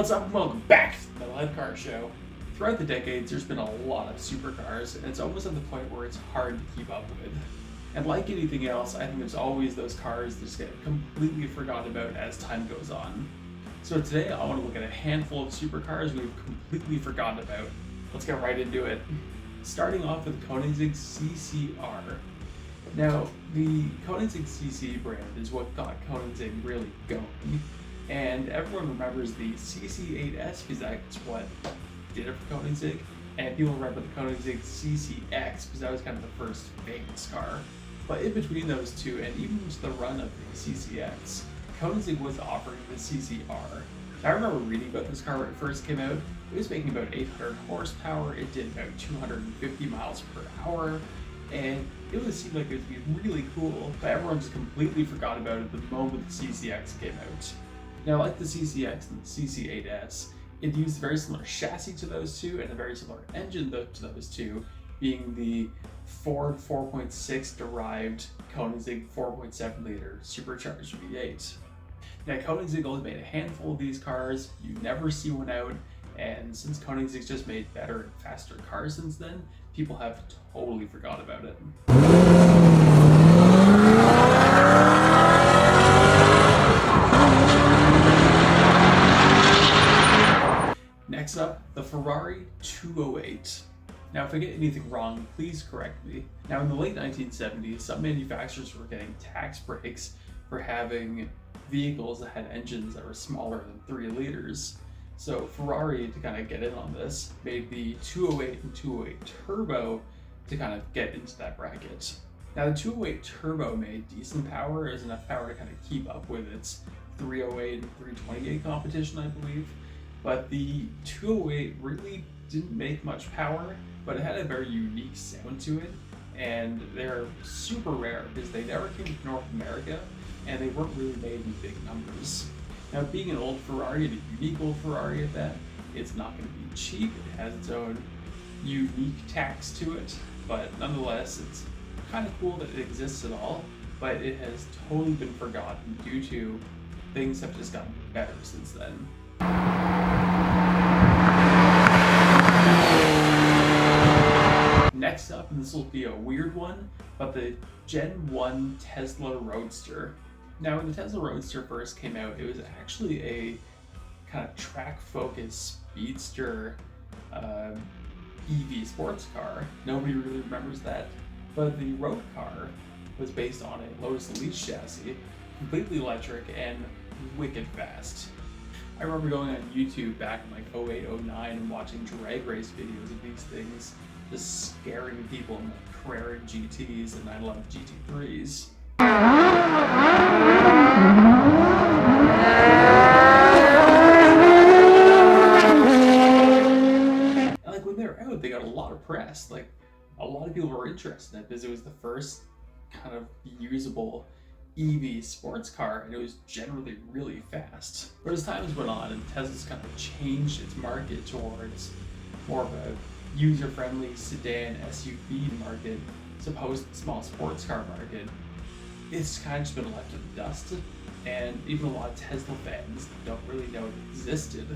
What's up and welcome back to the Live Car Show. Throughout the decades, there's been a lot of supercars, and it's almost at the point where it's hard to keep up with. And like anything else, I think there's always those cars that just get completely forgotten about as time goes on. So today, I want to look at a handful of supercars we've completely forgotten about. Let's get right into it. Starting off with Koenigsegg CCR. Now, the Koenigsegg CC brand is what got Koenigsegg really going. And everyone remembers the CC8S because that's what did it for Koenigsegg. And people remember the Koenigsegg CCX because that was kind of the first famous car. But in between those two, and even just the run of the CCX, Koenigsegg was offering the CCR. I remember reading about this car when it first came out. It was making about 800 horsepower, it did about 250 miles per hour, and it would seem like it would be really cool, but everyone just completely forgot about it the moment the CCX came out. Now, like the CCX and the CC8S, it used a very similar chassis to those two and a very similar engine to those two, being the Ford 4.6 derived Koenigsegg 4.7 liter supercharged V8. Now, Koenigsegg only made a handful of these cars, you never see one out, and since Koenigsegg's just made better and faster cars since then, people have totally forgot about it. Next up, the Ferrari 208. Now, if I get anything wrong, please correct me. Now, in the late 1970s, some manufacturers were getting tax breaks for having vehicles that had engines that were smaller than 3 liters. So Ferrari, to kind of get in on this, made the 208 and 208 Turbo to kind of get into that bracket. Now, the 208 Turbo made decent power, as enough power to kind of keep up with its 308 and 328 competition, I believe. But the 208 really didn't make much power, but it had a very unique sound to it, and they're super rare because they never came to North America, and they weren't really made in big numbers. Now, being an old Ferrari, and a unique old Ferrari at that, it's not going to be cheap. It has its own unique tax to it, but nonetheless, it's kind of cool that it exists at all, but it has totally been forgotten due to things have just gotten better since then. Next up, and this will be a weird one, but the Gen 1 Tesla Roadster. Now, when the Tesla Roadster first came out, it was actually a kind of track-focused speedster EV sports car. Nobody really remembers that, but the road car was based on a Lotus Elise chassis, completely electric and wicked fast. I remember going on YouTube back in like 08, 09 and watching drag race videos of these things, just scaring people in like Carrera GTs and 911 GT3s. And like when they were out, they got a lot of press. Like a lot of people were interested in it because it was the first kind of usable EV sports car, and it was generally really fast. But as time went on and Tesla's kind of changed its market towards more of a user-friendly sedan SUV market, as opposed to the small sports car market, it's kind of just been left in the dust, and even a lot of Tesla fans don't really know it existed.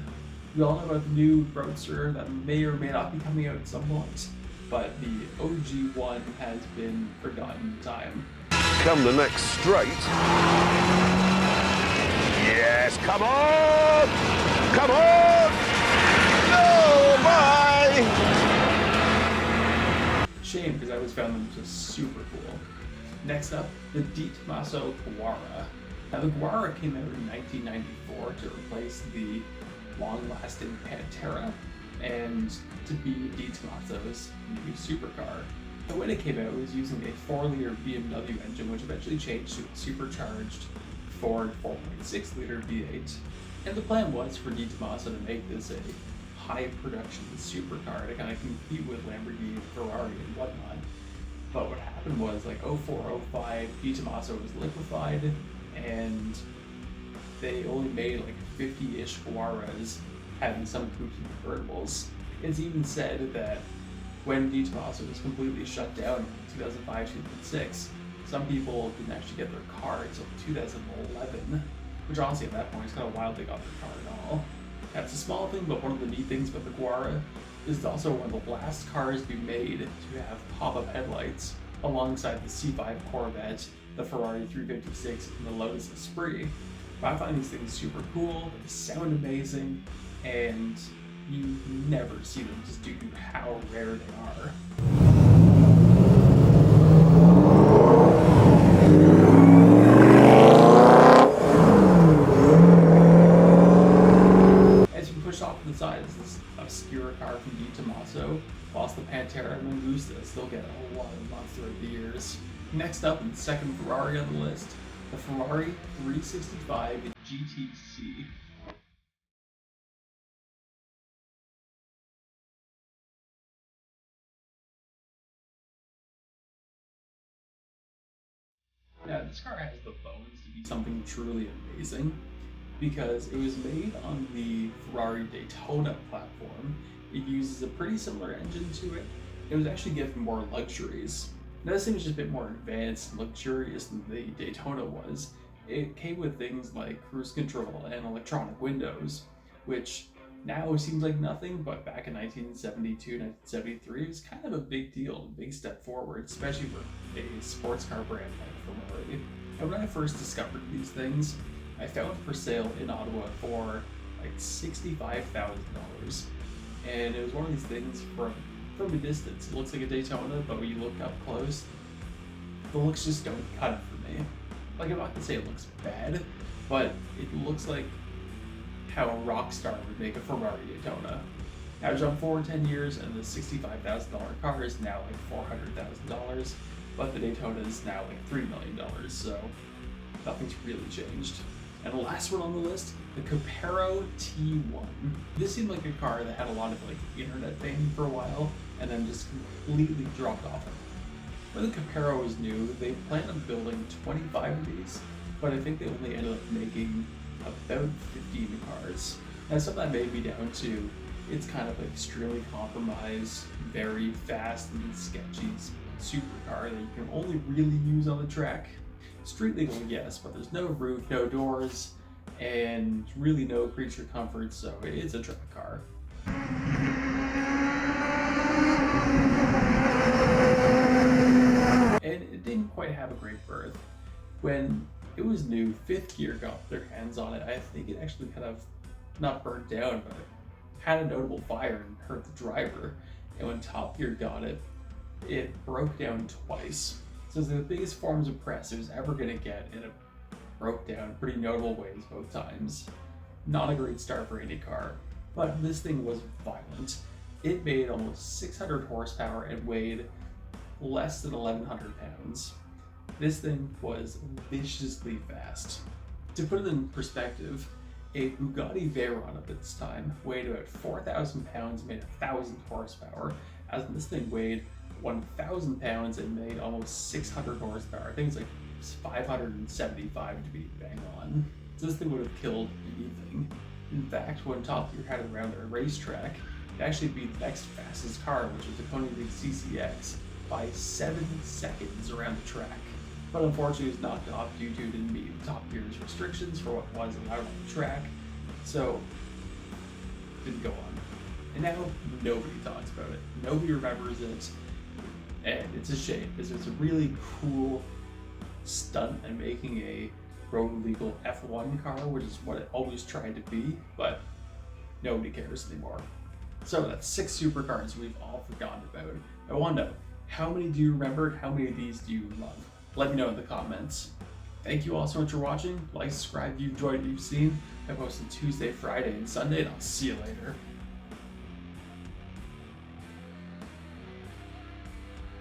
We all know about the new Roadster that may or may not be coming out at some point, but the OG one has been forgotten in time. Come the next straight. Yes, come on! Come on! No, bye! Shame, because I always found them just super cool. Next up, the Di Tommaso Guara. Now, the Guara came out in 1994 to replace the long-lasting Pantera and to be Di Tommaso's new supercar. And when it came out, it was using a 4-liter BMW engine, which eventually changed to a supercharged Ford 4.6 liter V8. And the plan was for Di Tommaso to make this a high production supercar to kind of compete with Lamborghini, Ferrari, and whatnot. But what happened was, like 04, 05, Di Tommaso was liquefied, and they only made like 50-ish Guaras having some kooky convertibles. It's even said that when Di Tommaso was completely shut down in 2005, 2006, some people didn't actually get their car until 2011, which honestly at that point is kind of wild they got their car at all. That's a small thing, but one of the neat things about the Guara is it's also one of the last cars to be made to have pop-up headlights alongside the C5 Corvette, the Ferrari 356, and the Lotus Esprit. But I find these things super cool, they sound amazing, and you never see them just due to how rare they are. As you push off to the side is this obscure car from Di Tommaso, whilst the Pantera and Mangusta still get a lot of love throughout the years. Next up, and second Ferrari on the list, the Ferrari 365 GTC. Now, this car has the bones to be something truly amazing because it was made on the Ferrari Daytona platform. It uses a pretty similar engine to it. It was actually given more luxuries. Now, this thing was just a bit more advanced and luxurious than the Daytona was. It came with things like cruise control and electronic windows, which now seems like nothing, but back in 1972, 1973, it was kind of a big deal, a big step forward, especially for a sports car brand like Ferrari. And when I first discovered these things, I found for sale in Ottawa for like $65,000. And it was one of these things from a distance. It looks like a Daytona, but when you look up close, the looks just don't cut it for me. Like, I'm not gonna say it looks bad, but it looks like how a rock star would make a Ferrari Daytona. Now jump forward 10 years and the $65,000 car is now like $400,000, but the Daytona is now like $3 million, so nothing's really changed. And the last one on the list, the Capero T1. This seemed like a car that had a lot of like internet fame for a while, and then just completely dropped off. When the Capero was new, they planned on building 25 of these, but I think they only ended up making about 15 cars. Now some of that may be down to it's kind of like extremely compromised, very fast and sketchy supercar that you can only really use on the track. Street legal, yes, but there's no roof, no doors, and really no creature comfort, so it's a track car. And it didn't quite have a great birth. When it was new, Fifth Gear got their hands on it. I think it actually kind of, not burnt down, but had a notable fire and hurt the driver. And when Top Gear got it, it broke down twice. So it's the biggest forms of press it was ever going to get, and it broke down in pretty notable ways both times. Not a great start for any car, but this thing was violent. It made almost 600 horsepower and weighed less than 1,100 pounds. This thing was viciously fast. To put it in perspective, a Bugatti Veyron at its time weighed about 4,000 pounds and made 1,000 horsepower, as this thing weighed 1,000 pounds and made almost 600 horsepower. I think it's like 575 to be bang on. So this thing would have killed anything. In fact, when Top Gear had it around their racetrack, it actually beat the next fastest car, which was the Koenigsegg CCX, by 7 seconds around the track. But unfortunately, it was knocked off due to it didn't meet Top Gear's restrictions for what was allowed on the track, so it didn't go on. And now nobody talks about it. Nobody remembers it. And it's a shame because it's a really cool stunt in making a road legal F1 car, which is what it always tried to be, but nobody cares anymore. So that's 6 supercars we've all forgotten about. I want to know, how many do you remember? How many of these do you love? Let me know in the comments. Thank you all so much for watching. Like, subscribe if you enjoyed what you've seen. I post on Tuesday, Friday, and Sunday, and I'll see you later.